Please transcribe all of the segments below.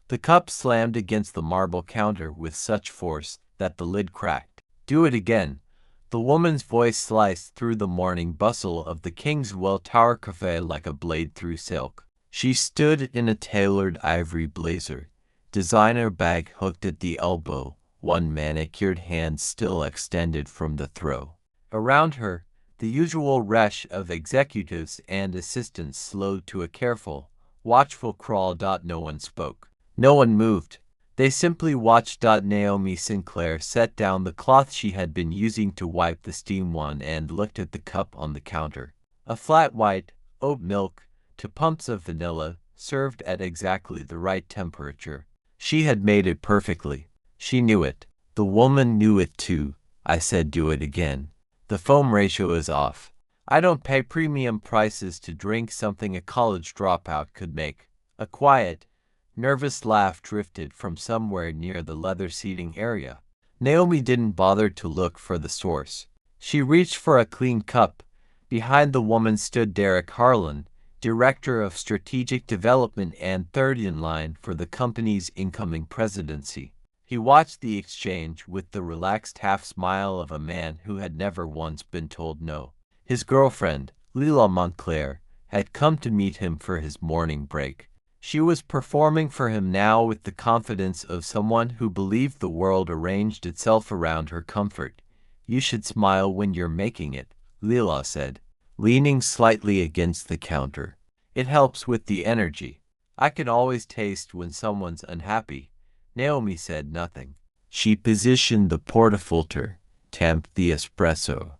The cup slammed against the marble counter with such force that the lid cracked. "Do it again." The woman's voice sliced through the morning bustle of the Kingswell Tower Cafe like a blade through silk. She stood in a tailored ivory blazer, designer bag hooked at the elbow, one manicured hand still extended from the throw. Around her, the usual rush of executives and assistants slowed to a careful, watchful crawl. No one spoke. No one moved. They simply watched. Naomi Sinclair set down the cloth she had been using to wipe the steam and looked at the cup on the counter. A flat white, oat milk, to pumps of vanilla, served at exactly the right temperature. She had made it perfectly. She knew it. The woman knew it too. I said, "Do it again. The foam ratio is off. I don't pay premium prices to drink something a college dropout could make." A quiet, nervous laugh drifted from somewhere near the leather seating area. Naomi didn't bother to look for the source. She reached for a clean cup. Behind the woman stood Derek Harlan, Director of Strategic Development and third in line for the company's incoming presidency. He watched the exchange with the relaxed half-smile of a man who had never once been told no. His girlfriend, Lila Montclair, had come to meet him for his morning break. She was performing for him now with the confidence of someone who believed the world arranged itself around her comfort. "You should smile when you're making it," Lila said, leaning slightly against the counter. "It helps with the energy. I can always taste when someone's unhappy." Naomi said nothing. She positioned the portafilter, tamped the espresso,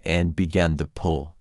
and began to pull.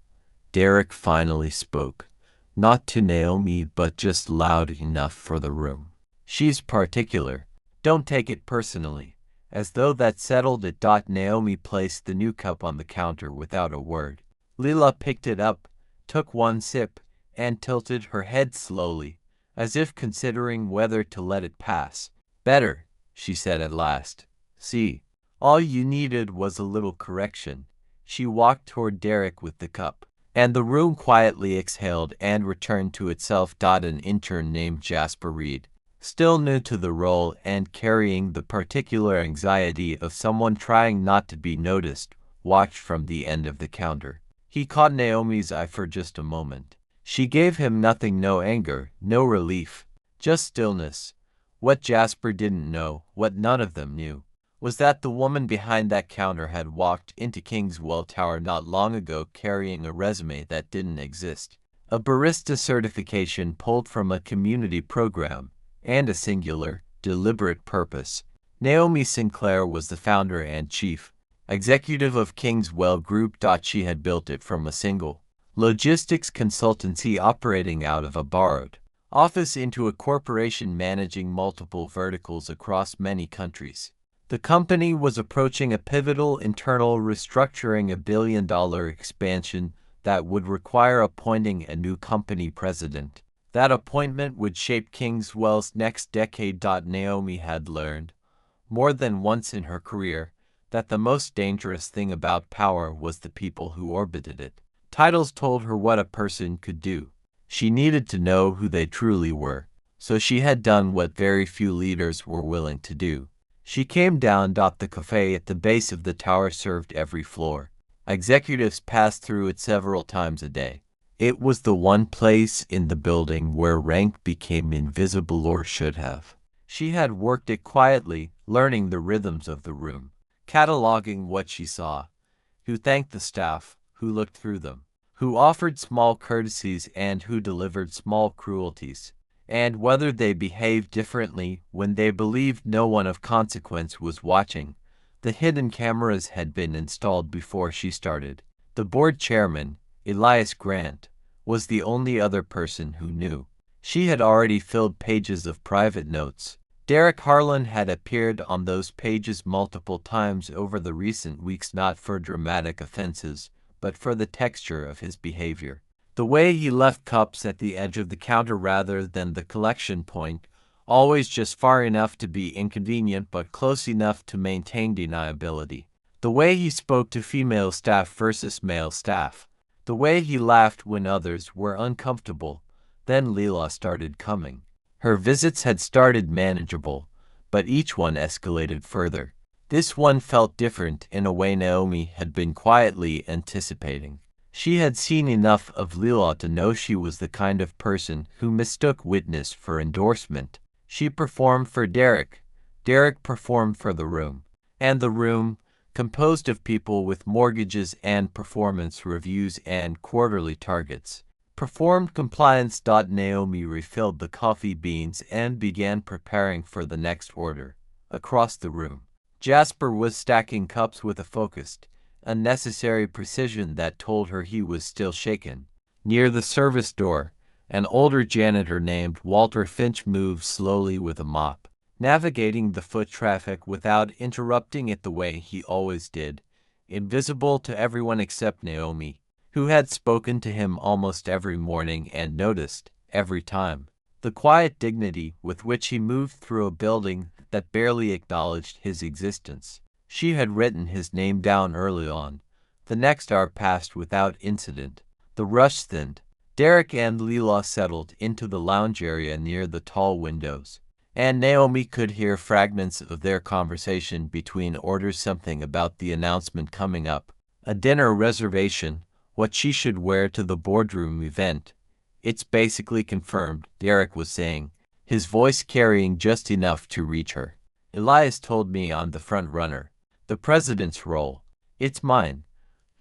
Derek finally spoke, not to Naomi but just loud enough for the room. "She's particular. Don't take it personally." As though that settled it. Naomi placed the new cup on the counter without a word. Lila picked it up, took one sip, and tilted her head slowly, as if considering whether to let it pass. "Better," she said at last. "See, all you needed was a little correction." She walked toward Derek with the cup, and the room quietly exhaled and returned to itself. An intern named Jasper Reed, still new to the role and carrying the particular anxiety of someone trying not to be noticed, watched from the end of the counter. He caught Naomi's eye for just a moment. She gave him nothing, no anger, no relief, just stillness. What Jasper didn't know, what none of them knew, was that the woman behind that counter had walked into Kingswell Tower not long ago carrying a resume that didn't exist, a barista certification pulled from a community program, and a singular, deliberate purpose. Naomi Sinclair was the founder and chief executive of Kingswell Group. She had built it from a single logistics consultancy operating out of a borrowed office into a corporation managing multiple verticals across many countries. The company was approaching a pivotal internal restructuring, a billion-dollar expansion that would require appointing a new company president. That appointment would shape Kingswell's next decade. Naomi had learned, more than once in her career, that the most dangerous thing about power was the people who orbited it. Titles told her what a person could do. She needed to know who they truly were, so she had done what very few leaders were willing to do. She came down. The cafe at the base of the tower served every floor. Executives passed through it several times a day. It was the one place in the building where rank became invisible, or should have. She had worked it quietly, learning the rhythms of the room, cataloging what she saw, who thanked the staff, who looked through them, who offered small courtesies and who delivered small cruelties, and whether they behaved differently when they believed no one of consequence was watching. The hidden cameras had been installed before she started. The board chairman, Elias Grant, was the only other person who knew. She had already filled pages of private notes. Derek Harlan had appeared on those pages multiple times over the recent weeks, not for dramatic offenses, but for the texture of his behavior. The way he left cups at the edge of the counter rather than the collection point, always just far enough to be inconvenient but close enough to maintain deniability. The way he spoke to female staff versus male staff. The way he laughed when others were uncomfortable. Then Lila started coming. Her visits had started manageable, but each one escalated further. This one felt different in a way Naomi had been quietly anticipating. She had seen enough of Lila to know she was the kind of person who mistook witness for endorsement. She performed for Derek. Derek performed for the room. And the room, composed of people with mortgages and performance reviews and quarterly targets, performed compliance. Naomi refilled the coffee beans and began preparing for the next order. Across the room, Jasper was stacking cups with a focused, unnecessary precision that told her he was still shaken. Near the service door, an older janitor named Walter Finch moved slowly with a mop, navigating the foot traffic without interrupting it the way he always did, invisible to everyone except Naomi, who had spoken to him almost every morning and noticed, every time, the quiet dignity with which he moved through a building that barely acknowledged his existence. She had written his name down early on. The next hour passed without incident. The rush thinned. Derek and Lila settled into the lounge area near the tall windows, and Naomi could hear fragments of their conversation between orders, something about the announcement coming up, a dinner reservation, what she should wear to the boardroom event. "It's basically confirmed," Derek was saying, his voice carrying just enough to reach her. "Elias told me I'm the front runner. The president's role. It's mine."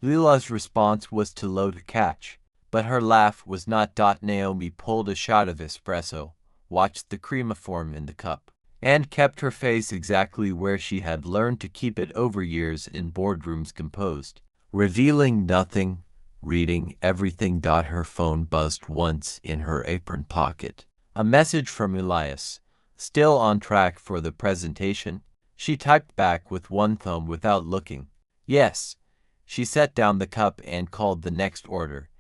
Lila's response was too low to catch, but her laugh was not. Naomi pulled a shot of espresso, watched the crema form in the cup, and kept her face exactly where she had learned to keep it over years in boardrooms, composed, revealing nothing, reading everything. Her phone buzzed once in her apron pocket. A message from Elias. Still on track for the presentation? She typed back with one thumb without looking. Yes. She set down the cup and called the next order.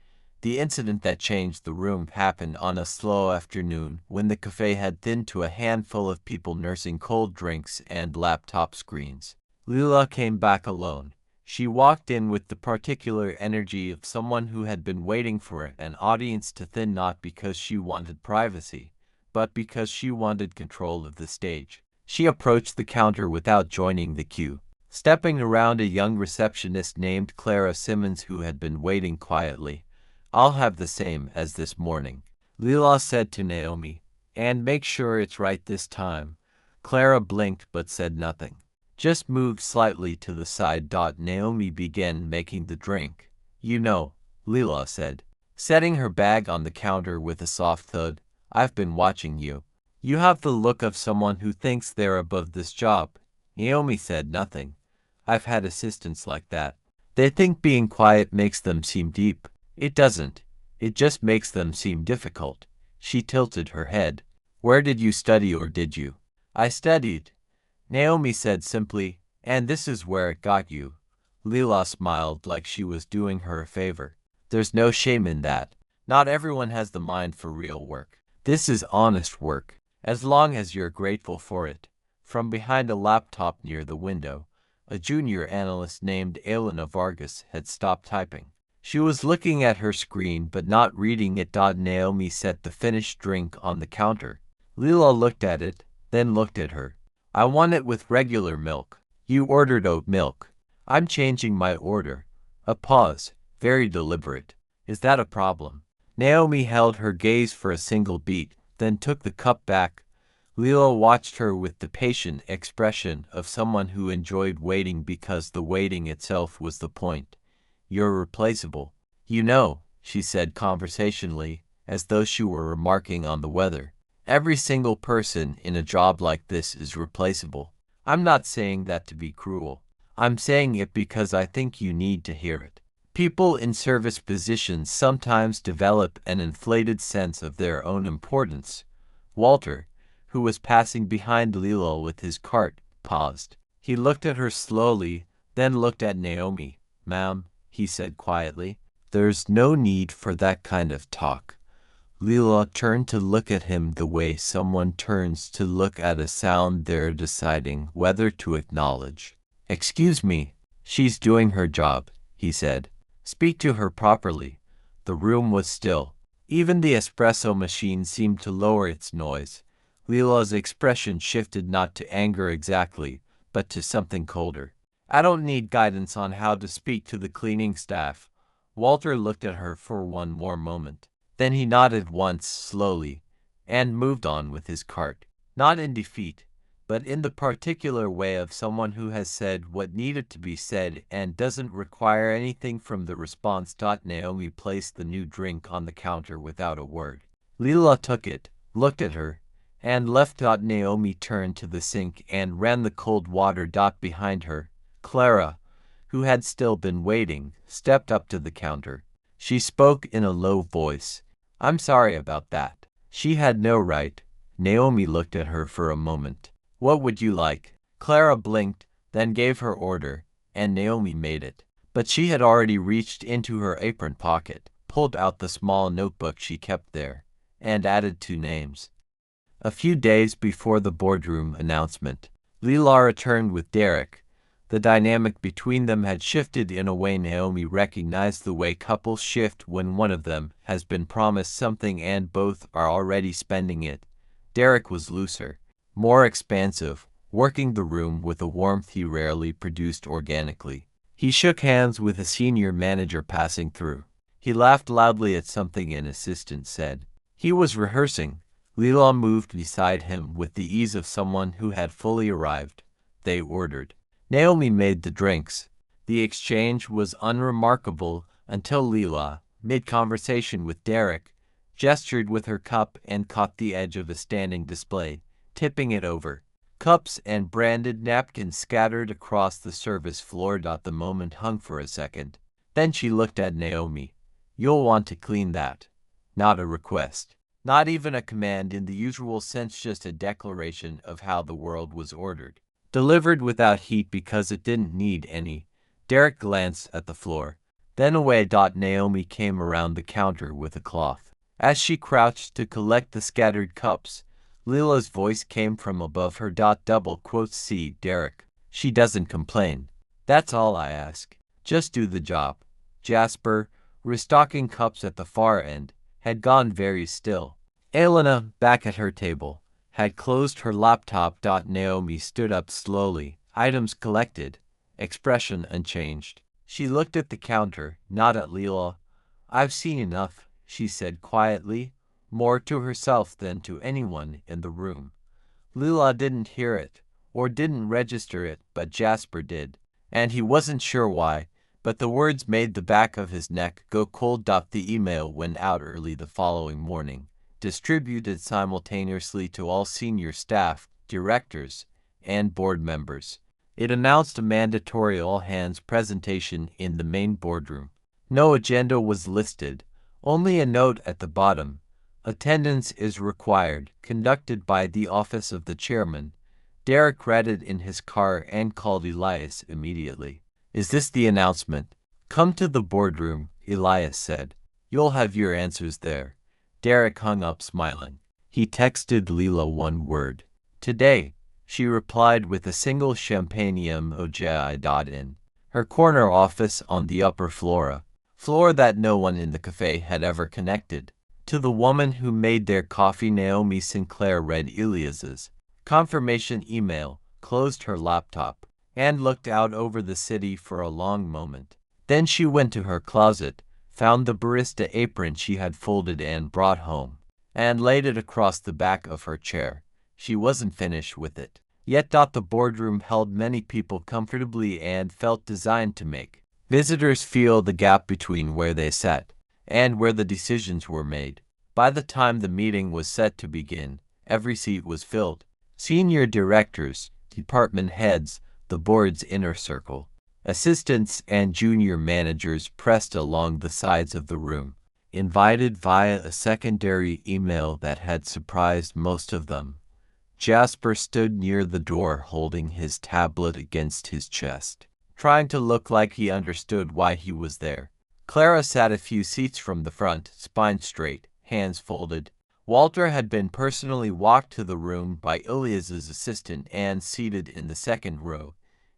The incident that changed the room happened on a slow afternoon when the cafe had thinned to a handful of people nursing cold drinks and laptop screens. Lila came back alone. She walked in with the particular energy of someone who had been waiting for an audience to thin, not because she wanted privacy, but because she wanted control of the stage. She approached the counter without joining the queue, stepping around a young receptionist named Clara Simmons who had been waiting quietly. "I'll have the same as this morning," Lila said to Naomi, "and make sure it's right this time." Clara blinked but said nothing, just moved slightly to the side. Naomi began making the drink. "You know," Lila said, setting her bag on the counter with a soft thud, "I've been watching you. You have the look of someone who thinks they're above this job." Naomi said nothing. "I've had assistants like that. They think being quiet makes them seem deep. It doesn't. It just makes them seem difficult." She tilted her head. "Where did you study, or did you?" "I studied," Naomi said simply, "and this is where it got you." Lila smiled like she was doing her a favor. "There's no shame in that. Not everyone has the mind for real work. This is honest work, as long as you're grateful for it." From behind a laptop near the window, a junior analyst named Elena Vargas had stopped typing. She was looking at her screen but not reading it. Naomi set the finished drink on the counter. Lila looked at it, then looked at her. "I want it with regular milk. You ordered oat milk." "I'm changing my order." A pause, very deliberate. "Is that a problem?" Naomi held her gaze for a single beat, then took the cup back. Lila watched her with the patient expression of someone who enjoyed waiting because the waiting itself was the point. "You're replaceable. You know," she said conversationally, as though she were remarking on the weather. "Every single person in a job like this is replaceable. I'm not saying that to be cruel. I'm saying it because I think you need to hear it. People in service positions sometimes develop an inflated sense of their own importance." Walter, who was passing behind Lila with his cart, paused. He looked at her slowly, then looked at Naomi. "Ma'am," he said quietly, "there's no need for that kind of talk." Lila turned to look at him the way someone turns to look at a sound they're deciding whether to acknowledge. "Excuse me." "She's doing her job," he said. "Speak to her properly." The room was still. Even the espresso machine seemed to lower its noise, Leela's expression shifted not to anger exactly, but to something colder. I don't need guidance on how to speak to the cleaning staff. Walter looked at her for one more moment. Then he nodded once, slowly, and moved on with his cart. Not in defeat, but in the particular way of someone who has said what needed to be said and doesn't require anything from the response. Naomi placed the new drink on the counter without a word. Leela took it, looked at her, and left. Naomi turned to the sink and ran the cold water. Behind her, Clara, who had still been waiting, stepped up to the counter. She spoke in a low voice. I'm sorry about that. She had no right. Naomi looked at her for a moment. What would you like? Clara blinked, then gave her order, and Naomi made it. But she had already reached into her apron pocket, pulled out the small notebook she kept there, and added 2 names. A few days before the boardroom announcement, Leela returned with Derek. The dynamic between them had shifted in a way Naomi recognized the way couples shift when one of them has been promised something and both are already spending it. Derek was looser, more expansive, working the room with a warmth he rarely produced organically. He shook hands with a senior manager passing through. He laughed loudly at something an assistant said. He was rehearsing. Leela moved beside him with the ease of someone who had fully arrived. They ordered. Naomi made the drinks. The exchange was unremarkable until Leela, mid-conversation with Derek, gestured with her cup and caught the edge of a standing display, tipping it over. Cups and branded napkins scattered across the service floor. The moment hung for a second. Then she looked at Naomi. You'll want to clean that. Not a request. Not even a command in the usual sense, just a declaration of how the world was ordered. Delivered without heat because it didn't need any. Derek glanced at the floor, then away. Naomi came around the counter with a cloth. As she crouched to collect the scattered cups, Leela's voice came from above her. Double quotes, see, Derek. She doesn't complain. That's all I ask. Just do the job. Jasper, restocking cups at the far end, had gone very still. Elena, back at her table, had closed her laptop. Naomi stood up slowly, items collected, expression unchanged. She looked at the counter, not at Leela. I've seen enough, she said quietly, more to herself than to anyone in the room. Leela didn't hear it, or didn't register it, but Jasper did, and he wasn't sure why, but the words made the back of his neck go cold. The email went out early the following morning, distributed simultaneously to all senior staff, directors, and board members. It announced a mandatory all-hands presentation in the main boardroom. No agenda was listed, only a note at the bottom. Attendance is required, conducted by the office of the chairman. Derek read it in his car and called Elias immediately. Is this the announcement? Come to the boardroom, Elias said. You'll have your answers there. Derek hung up smiling. He texted Leela one word. Today, she replied with a single champagne emoji. In her corner office on the upper floor that no one in the cafe had ever connected. To the woman who made their coffee. Naomi Sinclair read Elias's confirmation email, closed her laptop, and looked out over the city for a long moment. Then she went to her closet, found the barista apron she had folded and brought home, and laid it across the back of her chair. She wasn't finished with it yet. The boardroom held many people comfortably and felt designed to make visitors feel the gap between where they sat and where the decisions were made. By the time the meeting was set to begin, every seat was filled. Senior directors, department heads, the board's inner circle, assistants and junior managers pressed along the sides of the room, invited via a secondary email that had surprised most of them. Jasper stood near the door holding his tablet against his chest, trying to look like he understood why he was there. Clara sat a few seats from the front, spine straight, hands folded. Walter had been personally walked to the room by Elias's assistant and seated in the second row,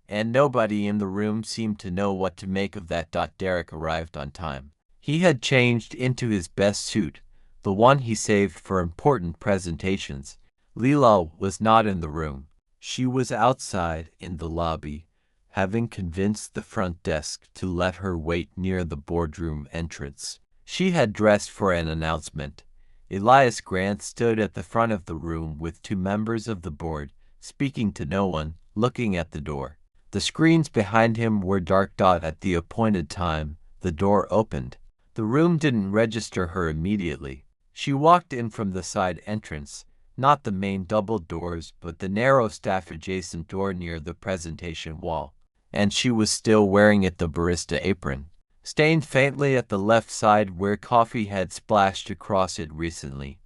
and nobody in the room seemed to know what to make of that. Derek arrived on time. He had changed into his best suit, the one he saved for important presentations. Leela was not in the room. She was outside in the lobby, having convinced the front desk to let her wait near the boardroom entrance. She had dressed for an announcement. Elias Grant stood at the front of the room with two members of the board, speaking to no one, looking at the door. The screens behind him were dark. At the appointed time, the door opened. The room didn't register her immediately. She walked in from the side entrance, not the main double doors but the narrow staff-adjacent door near the presentation wall. And she was still wearing the barista apron, stained faintly at the left side where coffee had splashed across it recently.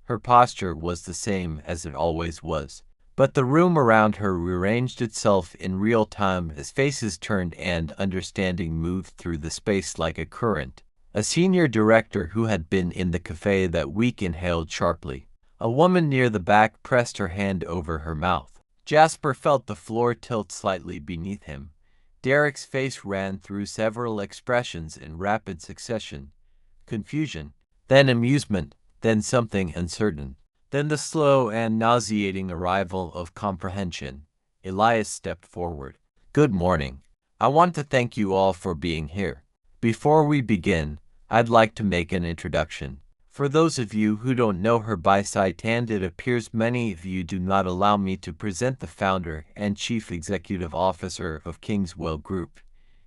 Her posture was the same as it always was, but the room around her rearranged itself in real time as faces turned and understanding moved through the space like a current. A senior director who had been in the cafe that week inhaled sharply. A woman near the back pressed her hand over her mouth. Jasper felt the floor tilt slightly beneath him. Derek's face ran through several expressions in rapid succession. Confusion, then amusement, then something uncertain, then the slow and nauseating arrival of comprehension. Elias stepped forward. "Good morning. I want to thank you all for being here. Before we begin, I'd like to make an introduction. For those of you who don't know her by sight, and it appears many of you do not, allow me to present the founder and chief executive officer of Kingswell Group."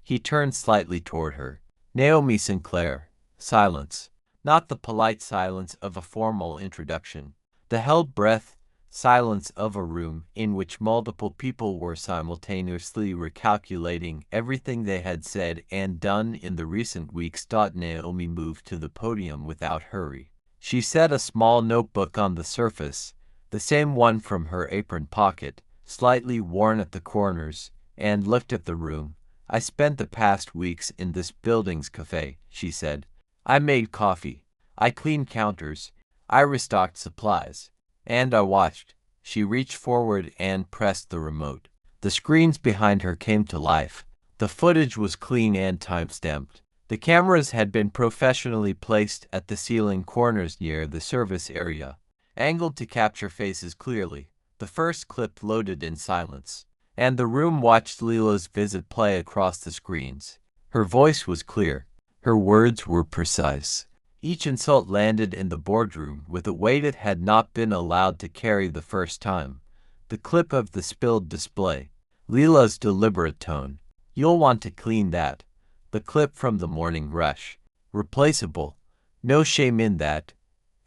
He turned slightly toward her. Naomi Sinclair. Silence. Not the polite silence of a formal introduction. The held breath, silence of a room in which multiple people were simultaneously recalculating everything they had said and done in the recent weeks. Naomi moved to the podium without hurry. She set a small notebook on the surface, the same one from her apron pocket, slightly worn at the corners, and looked at the room. "I spent the past weeks in this building's cafe," she said. "I made coffee. I cleaned counters. I restocked supplies. And I watched." She reached forward and pressed the remote. The screens behind her came to life. The footage was clean and time-stamped. The cameras had been professionally placed at the ceiling corners near the service area, angled to capture faces clearly. The first clip loaded in silence, and the room watched Leela's visit play across the screens. Her voice was clear. Her words were precise. Each insult landed in the boardroom with a weight it had not been allowed to carry the first time. The clip of the spilled display. Leela's deliberate tone. "You'll want to clean that." The clip from the morning rush. Replaceable. No shame in that.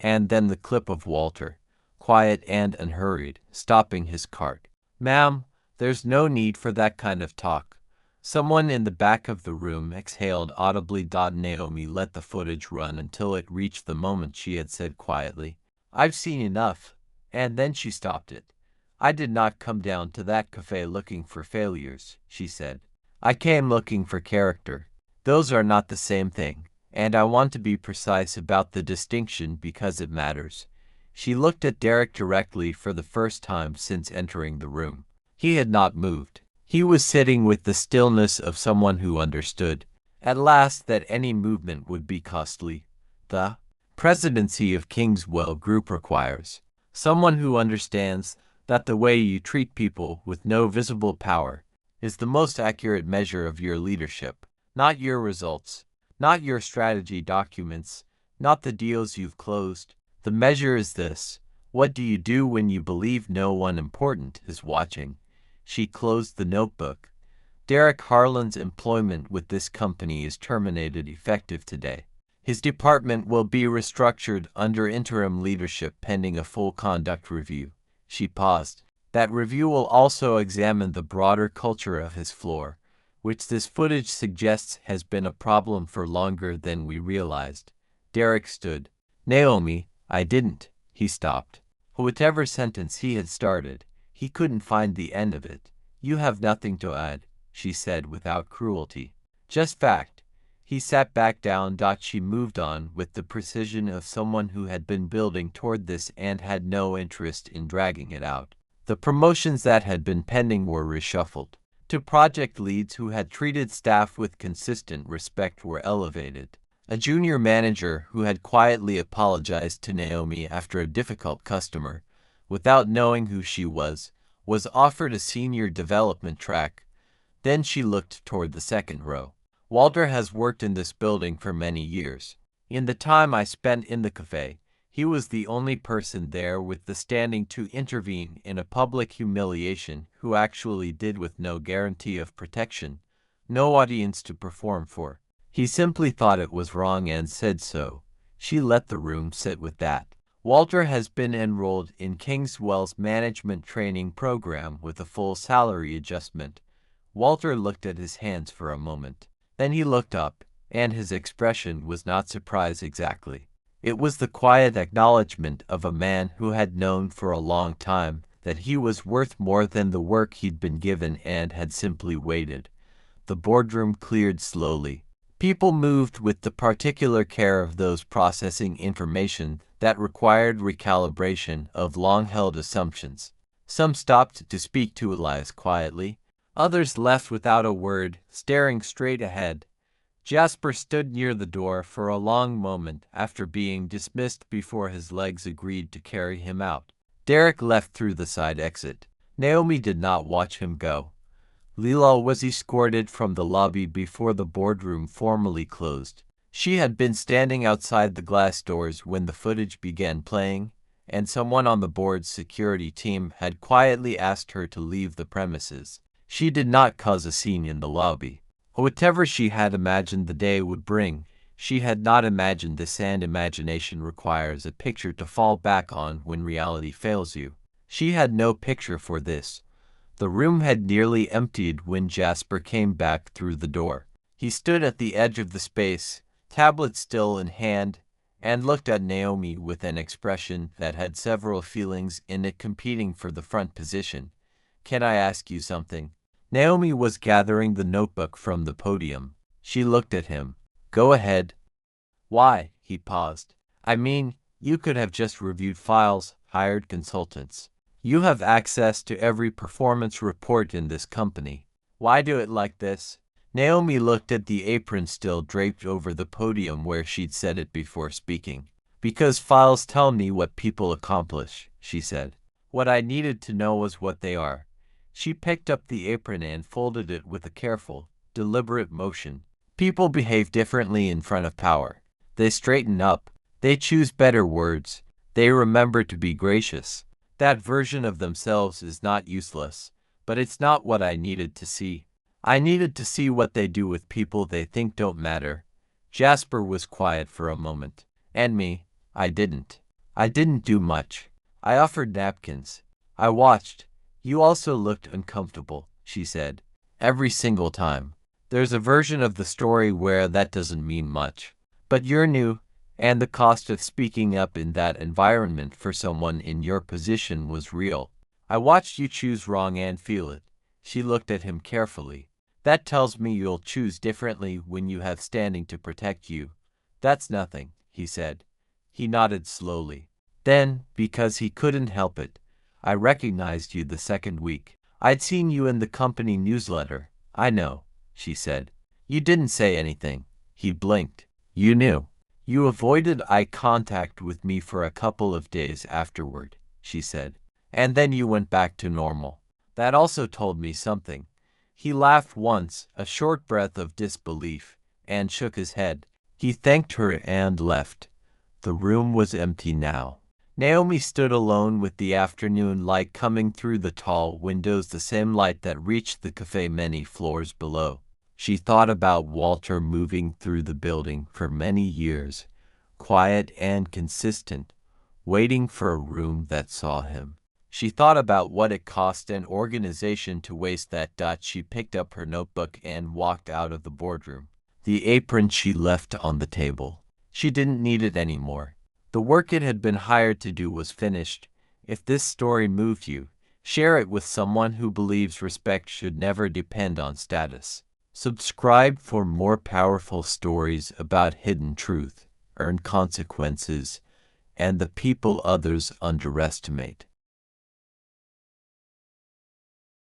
And then the clip of Walter, quiet and unhurried, stopping his cart. "Ma'am, there's no need for that kind of talk." Someone in the back of the room exhaled audibly. Naomi let the footage run until it reached the moment she had said quietly, "I've seen enough," and then she stopped it. "I did not come down to that cafe looking for failures," she said. "I came looking for character. Those are not the same thing, and I want to be precise about the distinction because it matters." She looked at Derek directly for the first time since entering the room. He had not moved. He was sitting with the stillness of someone who understood, at last, that any movement would be costly. The presidency of Kingswell Group requires someone who understands that the way you treat people with no visible power is the most accurate measure of your leadership, not your results, not your strategy documents, not the deals you've closed. The measure is this: what do you do when you believe no one important is watching? She closed the notebook. "Derek Harlan's employment with this company is terminated effective today. His department will be restructured under interim leadership pending a full conduct review." She paused. "That review will also examine the broader culture of his floor, which this footage suggests has been a problem for longer than we realized." Derek stood. "Naomi, I didn't." He stopped. Whatever sentence he had started, he couldn't find the end of it. "You have nothing to add," she said without cruelty. "Just fact." He sat back down. She moved on with the precision of someone who had been building toward this and had no interest in dragging it out. The promotions that had been pending were reshuffled. Two project leads who had treated staff with consistent respect were elevated. A junior manager who had quietly apologized to Naomi after a difficult customer without knowing who she was offered a senior development track. Then she looked toward the second row. Walter has worked in this building for many years. In the time I spent in the cafe, he was the only person there with the standing to intervene in a public humiliation who actually did with no guarantee of protection, no audience to perform for. He simply thought it was wrong and said so. She let the room sit with that. Walter has been enrolled in Kingswell's management training program with a full salary adjustment. Walter looked at his hands for a moment. Then he looked up, and his expression was not surprise exactly. It was the quiet acknowledgement of a man who had known for a long time that he was worth more than the work he'd been given and had simply waited. The boardroom cleared slowly. People moved with the particular care of those processing information that required recalibration of long-held assumptions. Some stopped to speak to Elias quietly. Others left without a word, staring straight ahead. Jasper stood near the door for a long moment after being dismissed before his legs agreed to carry him out. Derek left through the side exit. Naomi did not watch him go. Leela was escorted from the lobby before the boardroom formally closed. She had been standing outside the glass doors when the footage began playing, and someone on the board's security team had quietly asked her to leave the premises. She did not cause a scene in the lobby. Whatever she had imagined the day would bring, she had not imagined this, and imagination requires a picture to fall back on when reality fails you. She had no picture for this. The room had nearly emptied when Jasper came back through the door. He stood at the edge of the space, tablet still in hand, and looked at Naomi with an expression that had several feelings in it competing for the front position. "Can I ask you something?" Naomi was gathering the notebook from the podium. She looked at him. "Go ahead." "Why?" He paused. "I mean, you could have just reviewed files, hired consultants. You have access to every performance report in this company. Why do it like this?" Naomi looked at the apron still draped over the podium where she'd set it before speaking. "Because files tell me what people accomplish," she said. "What I needed to know was what they are." She picked up the apron and folded it with a careful, deliberate motion. People behave differently in front of power. They straighten up. They choose better words. They remember to be gracious. That version of themselves is not useless, but it's not what I needed to see. I needed to see what they do with people they think don't matter. Jasper was quiet for a moment. "And me, I didn't. I didn't do much. I offered napkins. I watched. You also looked uncomfortable," she said. "Every single time. There's a version of the story where that doesn't mean much. But you're new, and the cost of speaking up in that environment for someone in your position was real. I watched you choose wrong and feel it." She looked at him carefully. "That tells me you'll choose differently when you have standing to protect you." "That's nothing," he said. He nodded slowly. "Then, because he couldn't help it, I recognized you the second week. I'd seen you in the company newsletter." "I know," she said. "You didn't say anything." He blinked. "You knew." "You avoided eye contact with me for a couple of days afterward," she said. "And then you went back to normal. That also told me something." He laughed once, a short breath of disbelief, and shook his head. He thanked her and left. The room was empty now. Naomi stood alone with the afternoon light coming through the tall windows, the same light that reached the cafe many floors below. She thought about Walter moving through the building for many years, quiet and consistent, waiting for a room that saw him. She thought about what it cost an organization to waste that. She picked up her notebook and walked out of the boardroom. The apron she left on the table. She didn't need it anymore. The work it had been hired to do was finished. If this story moved you, share it with someone who believes respect should never depend on status. Subscribe for more powerful stories about hidden truth, earned consequences, and the people others underestimate.